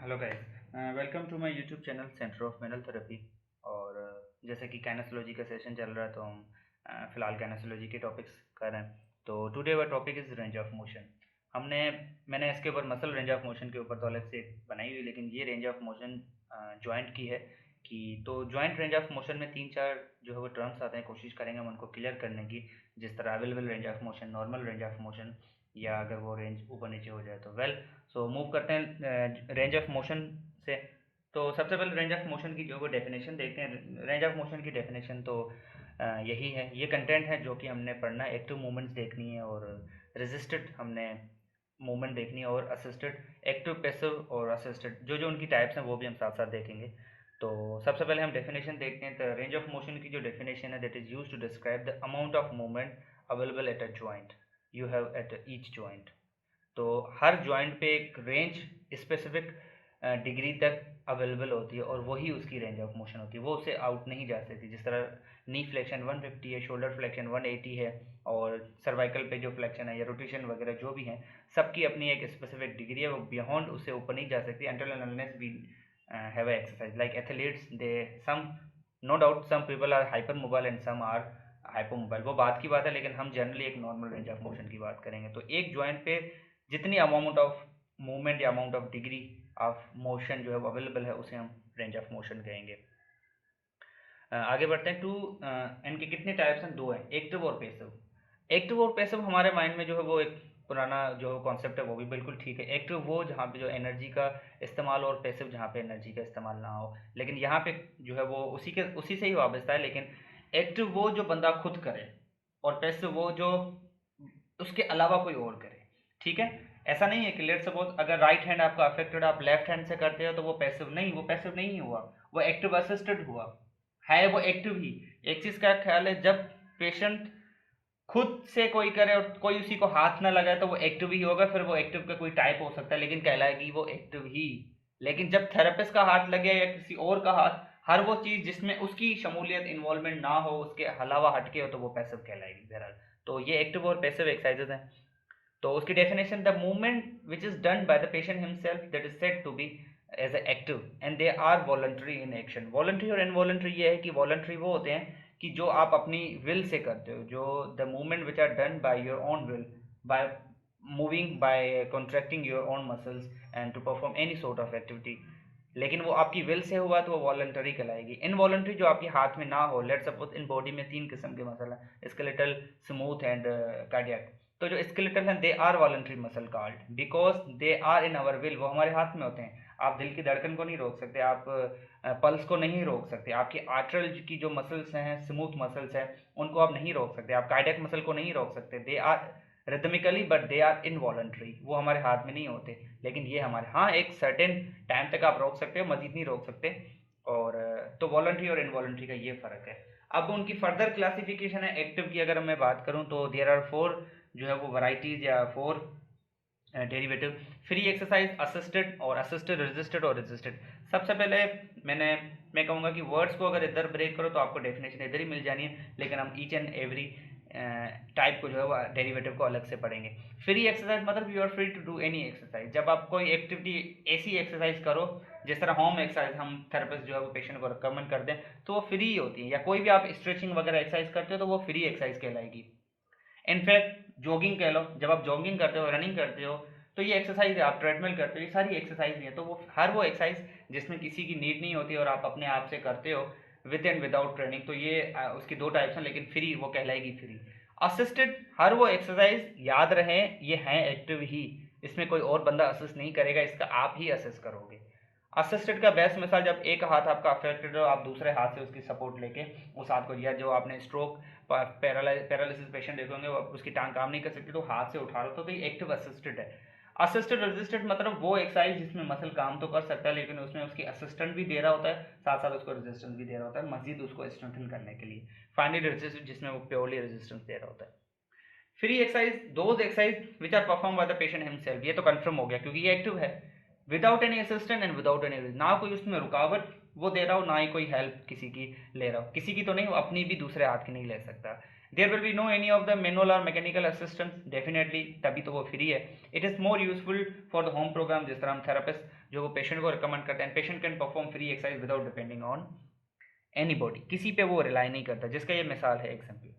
Hello guys, welcome to my YouTube channel centre of manual therapy. और जैसे कि काइनेसोलॉजी का सेशन चल रहा है तो हम फिलहाल काइनेसोलॉजी के टॉपिक्स कर रहे हैं। तो today our topic is range of motion. मैंने इसके ऊपर मसल रेंज ऑफ मोशन के ऊपर तो अलग से एक बनाई हुई, लेकिन ये रेंज ऑफ मोशन जॉइंट की है। कि तो जॉइंट रेंज ऑफ मोशन में तीन चार जो है वो टर्म्स आते हैं, कोशिश करेंगे हम उनको क्लियर करने की। जिस तरह available range of motion, normal range of motion, या अगर वो रेंज ऊपर नीचे हो जाए तो सो मूव करते हैं रेंज ऑफ मोशन से। तो सबसे पहले रेंज ऑफ मोशन की जो वो डेफिनेशन देखते हैं। रेंज ऑफ मोशन की डेफिनेशन तो यही है, ये कंटेंट है जो कि हमने पढ़ना है। एक्टिव मूवमेंट्स देखनी है और रेजिस्टेड हमने मूवमेंट देखनी है, और असिस्टेड, एक्टिव, पैसिव और असिस्टेड जो जो उनकी टाइप्स हैं वो भी हम साथ साथ देखेंगे। तो सबसे पहले हम डेफिनेशन देखते हैं। तो रेंज ऑफ मोशन की जो डेफिनेशन है, that is use to describe the amount of movement available at a joint you have at each joint. तो हर जॉइंट पे एक रेंज स्पेसिफिक डिग्री तक अवेलेबल होती है, और वही उसकी रेंज ऑफ मोशन होती है, वो उससे आउट नहीं जा सकती। जिस तरह नी फ्लेक्शन 150 है, शोल्डर फ्लेक्शन 180 है, और सर्वाइकल पे जो फ्लेक्शन है या रोटेशन वगैरह जो भी हैं, सबकी अपनी एक स्पेसिफिक डिग्री है, वो बियॉन्ड उससे ऊपर नहीं जा सकती until and unless we have a exercise like athletes. They some no doubt some people are hyper mobile and some are hypomobile, वो बात की बात है, लेकिन हम जनरली एक नॉर्मल रेंज ऑफ मोशन की बात करेंगे। तो एक जॉइंट पे जितनी अमाउंट ऑफ मूवमेंट या amount of degree of motion जो है वो अवेलेबल है, उसे हम रेंज ऑफ मोशन कहेंगे। आगे बढ़ते हैं। इनके कितने टाइप्स हैं? दो हैं, एक्टिव और पैसिव। एक्टिव और पैसिव हमारे माइंड में जो है वो एक पुराना जो कॉन्सेप्ट है, वो भी बिल्कुल ठीक है। एक्टिव वो जहाँ पे जो एनर्जी का इस्तेमाल, और पैसिव जहाँ पे एनर्जी का इस्तेमाल ना हो। लेकिन यहाँ पे जो है वो उसी से ही वाबस्ता है। लेकिन एक्टिव वो जो बंदा खुद करे, और पैसिव वो जो उसके अलावा कोई और करे। ठीक है, ऐसा नहीं है कि लेट सपोज अगर राइट हैंड आपका अफेक्टेड, आप लेफ्ट हैंड से करते हो तो वो पैसिव नहीं, वो पैसिव नहीं हुआ, वो एक्टिव असिस्टेड हुआ। है वो एक्टिव ही। एक चीज का ख्याल है, जब पेशेंट खुद से कोई करे और कोई उसी को हाथ ना लगाए तो वो एक्टिव ही होगा। फिर वो एक्टिव का कोई टाइप हो सकता है, लेकिन कहलाएगी वो एक्टिव ही। लेकिन जब थेरेपिस्ट का हाथ लगे या किसी और का हाथ, हर वो चीज जिसमें उसकी शमूलियत, इन्वॉल्वमेंट ना हो, उसके अलावा हटके हो, तो वो पैसिव कहलाएगी बहरहाल। तो ये एक्टिव और पैसिव एक्सरसाइजेज हैं। तो उसकी definition, the movement which is done by the patient himself that is said to be as active and they are voluntary in action. Voluntary और इनवॉलंटरी ये है कि वॉलंटरी वो होते हैं कि जो आप अपनी विल से करते हो, जो the movement which are done by your own will, by moving, by contracting your own muscles and to perform any sort of activity. लेकिन वो आपकी विल से हुआ तो वो वॉलंटरी कहलाएगी। इनवॉलंटरी जो आपके हाथ में ना हो, लेट सपोज इन बॉडी में तीन किस्म के मसल हैं, स्केलेटल, स्मूथ एंड कार्डियक। तो जो स्केलेटल हैं, they are voluntary muscle called because they are in our will, वो हमारे हाथ में होते हैं। आप दिल की धड़कन को नहीं रोक सकते, आप पल्स को नहीं रोक सकते, आपकी आर्टरल की जो मसल्स हैं, स्मूथ मसल्स हैं, उनको आप नहीं रोक सकते, आप कार्डियक मसल को नहीं रोक सकते। They are rhythmically but they are involuntary, वो हमारे हाथ में नहीं होते। लेकिन ये हमारे, हाँ, एक सर्टेन टाइम तक आप रोक सकते हो, मजीद नहीं रोक सकते। और तो वॉलंटरी और इनवॉलंटरी का ये फ़र्क है। अब उनकी फर्दर क्लासिफिकेशन है एक्टिव की, अगर मैं बात करूँ तो देयर आर फोर जो है वो वैरायटीज़ या four derivative. Free exercise, assisted और असिस्टेड, रेजिस्टेड और रेजिस्टेड। सबसे पहले मैं कहूँगा कि वर्ड्स को अगर इधर ब्रेक करो तो आपको डेफिनेशन इधर ही मिल जानी है, लेकिन हम ईच एंड एवरी टाइप को जो है वो डेरिवेटिव को अलग से पढ़ेंगे। फ्री एक्सरसाइज मतलब you are free to do any exercise. जब आप कोई एक्टिविटी, ऐसी एक्सरसाइज करो जिस तरह होम एक्सरसाइज हम थेरेपिस्ट जो है वो पेशेंट को रिकमेंड करते हैं, तो वो फ्री होती है। या कोई भी आप स्ट्रेचिंग वगैरह एक्सरसाइज करते हो तो वो फ्री एक्सरसाइज कहलाएगी। इनफैक्ट जॉगिंग कह लो, जब आप जॉगिंग करते हो, रनिंग करते हो, तो ये एक्सरसाइज है। आप ट्रेडमिल करते हो, ये सारी एक्सरसाइज है। तो वो हर वो एक्सरसाइज जिसमें किसी की नीड नहीं होती और आप अपने आप से करते हो विद एंड विदाउट ट्रेनिंग, तो ये उसकी दो टाइप्स हैं। लेकिन फ्री वो कहलाएगी फ्री। असिस्टेड, हर वो एक्सरसाइज, याद रहे ये हैं एक्टिव ही, इसमें कोई और बंदा असिस्ट नहीं करेगा, इसका आप ही असिस्ट करोगे। असिस्टेड का बेस्ट मिसाल, जब एक हाथ आपका अफेक्टेड हो, आप दूसरे हाथ से उसकी सपोर्ट लेके उस हाथ को, या जो आपने स्ट्रोक पैरालिसिस पेशेंट देखे होंगे, वो उसकी टांग काम नहीं कर सकती तो हाथ से उठा रहा था, तो ये एक्टिव असिस्टेड है। असिस्टेड रेजिस्टेड मतलब वो एक्सरसाइज जिसमें मसल काम तो कर सकता है, लेकिन उसमें उसकी असिस्टेंट भी दे रहा होता है, साथ साथ उसको रेजिस्टेंस भी दे रहा होता है, मजीद उसको स्ट्रेंथन करने के लिए। फाइनली रेजिस्टेड जिसमें वो प्योरली रेजिस्टेंस दे रहा होता है। Free exercise, those exercise which are perform by the patient himself, ये तो कंफर्म हो गया क्योंकि ये एक्टिव है। Without any assistant and without any, ना कोई उसमें रुकावट वो दे रहा हो, ना ही कोई हेल्प किसी की ले रहा हो। किसी की तो नहीं, वो अपनी भी दूसरे हाथ की नहीं ले सकता। There will be no any of the manual और मैकेनिकल असिस्टेंस, डेफिनेटली, तभी तो वो फ्री है। It is more useful for the home program, जिस तरह हम थेरेपिस्ट जो वो पेशेंट को रिकमेंड करते हैं। Patient can perform free exercise without depending on any body, किसी पे वो रिलाई नहीं करता, जिसका ये मिसाल है एग्जाम्पल।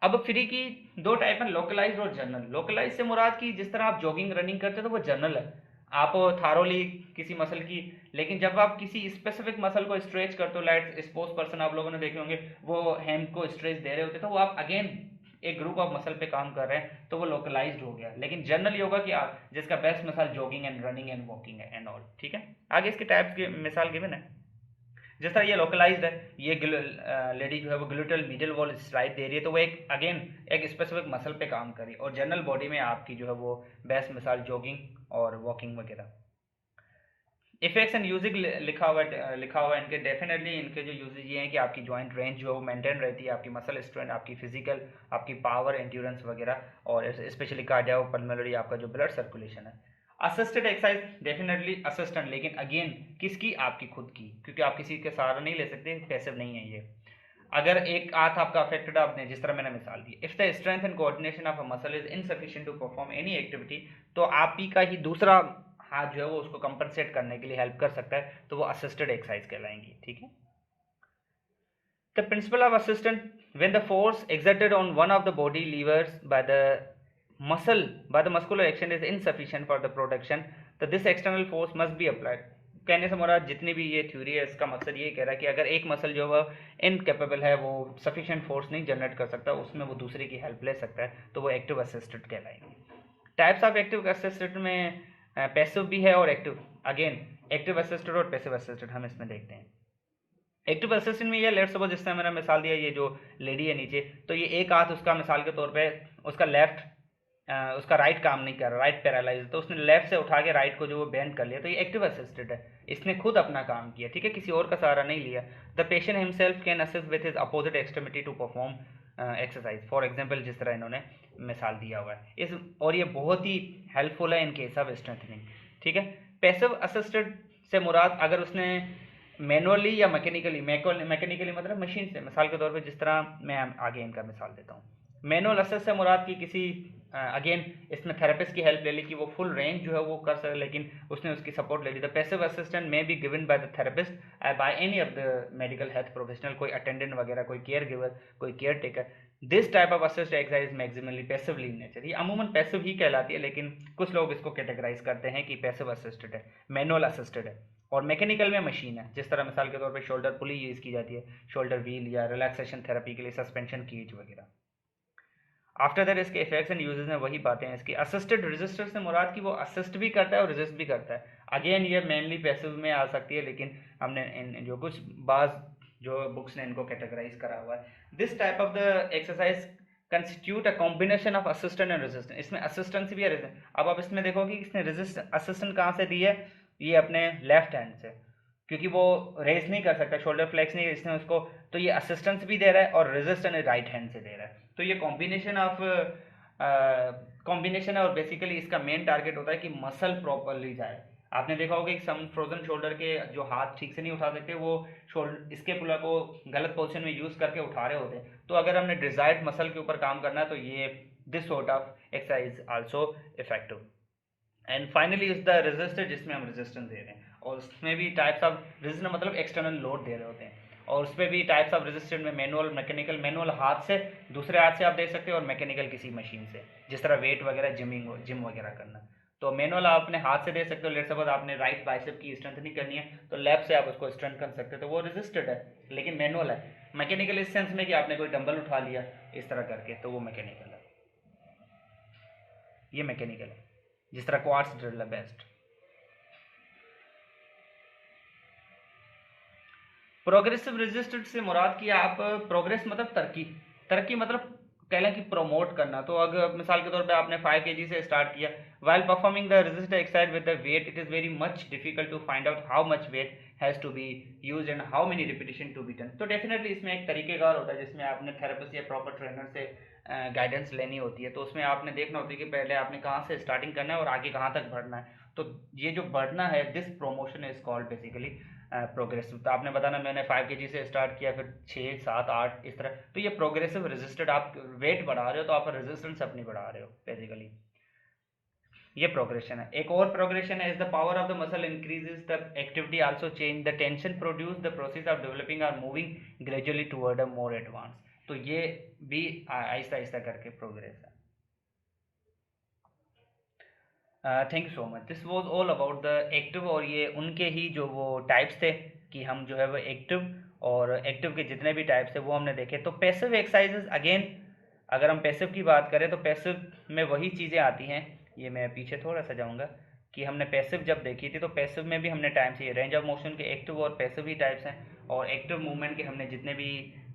अब फ्री की दो टाइप है, लोकलाइज्ड और जनरल। लोकलाइज से मुराद की जिस तरह आप जॉगिंग रनिंग करते हो तो वो जनरल है, आप थारोली किसी मसल की। लेकिन जब आप किसी स्पेसिफिक मसल को स्ट्रेच करते हो, लाइट स्पोर्ट्स पर्सन आप लोगों ने देखे होंगे वो हैम को स्ट्रेच दे रहे होते, तो वो आप अगेन एक ग्रुप ऑफ मसल पे काम कर रहे हैं, तो वो लोकलाइज्ड हो गया। लेकिन जनरल ये होगा कि आप जिसका बेस्ट मिसाल jogging and running and walking and all, ठीक है। आगे इसके टाइप्स की मिसाल गिवन है। जिस तरह ये लोकलाइज्ड है, ये लेडी जो है वो ग्लूटल मीडियल वॉल स्ट्राइड दे रही है, तो वो एक अगेन एक स्पेसिफिक मसल पे काम कर रही है। और जनरल बॉडी में आपकी जो है वो बेस्ट मिसाल जॉगिंग और वॉकिंग वगैरह। इफेक्ट्स एंड यूजिंग लिखा हुआ है इनके। डेफिनेटली इनके जो यूजेज ये हैं कि आपकी जॉइंट रेंज जो है वो मेंटेन रहती है, आपकी मसल स्ट्रेंथ, आपकी फिजिकल, आपकी पावर, एंड्योरेंस वगैरह, और स्पेशली कार्डियो पल्मोनरी आपका जो ब्लड सर्कुलेशन है। असिस्टेड एक्सरसाइज डेफिनेटली असिस्टेंट, लेकिन अगेन किसकी, आपकी खुद की, क्योंकि आप किसी का सहारा नहीं ले सकते, पैसिव नहीं है ये। अगर एक हाथ आपका अफेक्टेड, आपने जिस तरह मैंने मिसाल दी, if the strength and coordination of a muscle is insufficient to perform any activity, तो आप ही का ही दूसरा हाथ जो है वो उसको कंपनसेट करने के लिए हेल्प कर सकता है, तो वो असिस्टेड एक्सरसाइज कहलाएंगी, ठीक है। The principle of assistant, when the force exerted on one of the body levers by the muscular action is insufficient for the production, तो this external force must be applied. कहने से मुराद जितनी भी ये theory है, इसका मकसद ये कह रहा है कि अगर एक मसल जो है इनकेपेबल है, वो सफिशिएंट फोर्स नहीं जनरेट कर सकता, उसमें वो दूसरे की हेल्प ले सकता है, तो वो एक्टिव असिस्टेड कहलाएंगे। टाइप्स ऑफ एक्टिव असिस्टेड में पैसिव भी है और एक्टिव। अगेन एक्टिव असिस्टेड और पैसिव असिस्टेड हम इसमें देखते हैं। एक्टिव असिस्टेंट में ये लेट्स सपोज, जिससे मैंने मिसाल दिया, ये जो लेडी है नीचे, तो ये एक हाथ उसका मिसाल के तौर पे उसका लेफ्ट, उसका राइट काम नहीं कर रहा, राइट पैरालाइज, तो उसने लेफ्ट से उठा के राइट को जो वो बेंड कर लिया, तो ये एक्टिव असिस्टेड है, इसने खुद अपना काम किया, ठीक है, किसी और का सहारा नहीं लिया। The patient himself can assist with his opposite extremity to perform exercise, for example जिस तरह इन्होंने मिसाल दिया हुआ है इस, और ये बहुत ही हेल्पफुल है इन केस ऑफ स्ट्रेंथनिंग, ठीक है। पैसिव असिस्टेड से मुराद अगर उसने मैनुअली या मैकेनिकली, मैकेनिकली मतलब मशीन से, मिसाल के तौर पे जिस तरह मैं आगे इनका मिसाल देता हूँ। मैनुअल असिस्ट से मुराद की किसी अगेन इसमें थेरेपिस्ट की हेल्प ले ली कि वो फुल रेंज जो है वो कर सके, लेकिन उसने उसकी सपोर्ट ले ली। द पैसिव असिस्टेंट में be given by the therapist by any of the medical health professional, कोई अटेंडेंट वगैरह, कोई केयर गिवर, कोई care taker. This type of assist exercise maximally passively in nature, ये अमूमन पैसिव ही कहलाती है, लेकिन कुछ लोग इसको कैटेगराइज करते हैं कि पैसिव असिस्टेड है, मैनुअल असिस्टेड है। और मैकेनिकल में मशीन है, जिस तरह मिसाल के तौर पे शोल्डर पुली यूज़ की जाती है, शोल्डर व्हील, या रिलैक्सेशन थेरेपी के लिए सस्पेंशन केज वगैरह। आफ्टर दैट इसके इफेक्ट्स एंड यूजेस में वही बातें हैं इसकी। असिस्टेड रेजिस्टर से मुराद की वो असिस्ट भी करता है और रेजिस्ट भी करता है। अगेन ये मेनली पैसिव में आ सकती है, लेकिन हमने इन जो कुछ बाज जो बुक्स ने इनको कैटेगराइज करा हुआ है। This type of the exercise constitute a combination of assistant and resistant, इसमें असिस्टेंस भी है रेजिस्टेंट। अब आप इसमें देखोगे कि इसने रेजिस्ट असिस्टेंट कहाँ से दी है, ये अपने लेफ्ट हैंड से, क्योंकि वो रेस नहीं कर सकता, शोल्डर फ्लेक्स नहीं, इसने उसको, तो ये असिस्टेंस भी दे रहा है और रेजिस्टेंस राइट हैंड से दे रहा है, तो ये कॉम्बिनेशन है। और बेसिकली इसका मेन टारगेट होता है कि मसल प्रॉपरली जाए। आपने देखा होगा कि सम फ्रोजन शोल्डर के जो हाथ ठीक से नहीं उठा सकते, वो शोल्डर इसके पुला को गलत पोजीशन में यूज करके उठा रहे होते हैं, तो अगर हमने डिजायर्ड मसल के ऊपर काम करना है, तो ये this sort of exercise also effective. And finally is the register, जिसमें हम रेजिस्टेंस दे रहे हैं, और उसमें भी टाइप्स ऑफ रेजिस्टेंस मतलब एक्सटर्नल लोड दे रहे होते हैं, और उसमें भी टाइप्स ऑफ रेजिस्टेंस में मैनुअल, मैकेनिकल। मैनुअल हाथ से, दूसरे हाथ से आप दे सकते हो, और मैकेनिकल किसी मशीन से, जिस तरह वेट वगैरह, जिम वगैरह करना। तो मैनुअल आप अपने हाथ से दे सकते हो, लेट सपोज आपने राइट बाइसेप की स्ट्रेंथनिंग करनी है, तो लेफ्ट से आप उसको स्ट्रेंथ कर सकते हो, तो वो रेजिस्टेड है, लेकिन मैनुअल है। मैकेनिकल इस सेंस में कि आपने कोई डंबल उठा लिया इस तरह करके, तो वो मैकेनिकल है, ये मैकेनिकल है, जिस तरह क्वार्ट्स ड्रिल है बेस्ट। प्रोग्रेसिव रेजिस्टेंट से मुराद की आप प्रोग्रेस मतलब तरक्की, तरक्की मतलब कह लें कि प्रमोट करना। तो अगर मिसाल के तौर पे आपने 5 kg से स्टार्ट किया, while performing the resistance exercise with the weight, it is very much difficult to find out how much weight has to be use and how many repetition to be done. तो definitely इसमें एक तरीकेकार होता है, जिसमें आपने therapist या proper trainer से guidance लेनी होती है। तो उसमें आपने देखना होता है कि पहले आपने कहाँ से स्टार्टिंग करना है और आगे कहाँ तक बढ़ना है। तो ये जो बढ़ना है, this promotion is called basically progressive. तो आपने बताना मैंने 5 kg से स्टार्ट किया, फिर 6, 7, 8 इस तरह, तो ये प्रोग्रेसिव रेजिस्टेड, आप वेट बढ़ा रहे हो तो आप रेजिस्टेंस अपनी बढ़ा रहे हो बेसिकली। ये प्रोग्रेशन है। एक और प्रोग्रेशन है, is the power of the muscle increases the activity also change the tension produce the process of developing or moving gradually toward a more advance. तो ये भी आहिस्ता आहिस्ता करके प्रोग्रेस है। Thank you so much, this was all about the active. और ये उनके ही जो वो टाइप्स थे कि हम जो है वो एक्टिव और एक्टिव के जितने भी टाइप्स है वो हमने देखे। तो पैसिव एक्सरसाइजेज अगेन, अगर हम पैसिव की बात करें तो पैसिव में वही चीज़ें आती हैं। ये मैं पीछे थोड़ा सा जाऊँगा कि हमने पैसिव जब देखी थी तो पैसिव में भी हमने टाइप्स, ये रेंज ऑफ मोशन के एक्टिव और पैसिव ही टाइप्स हैं। और एक्टिव मूवमेंट के हमने जितने भी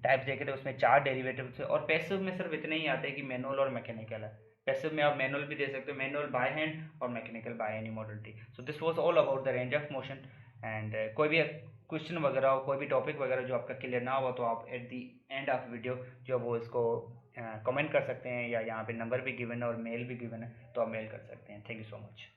टाइप्स देखे थे उसमें 4 डेरिवेटिव थे। और पैसिव में सिर्फ इतने ही आते हैं कि मैनुअल और मैकेनिकल है। पैसिव में आप मैनुअल भी दे सकते हो, मैनुअल बाय हैंड और mechanical by any modality. So this was all about the range of motion. And कोई भी क्वेश्चन वगैरह हो, कोई भी टॉपिक वगैरह जो आपका क्लियर ना हो तो आप at the end of video जो वो इसको कमेंट कर सकते हैं, या यहाँ पे नंबर भी गिवन है और मेल भी गिवन है तो आप मेल कर सकते हैं। Thank you so much.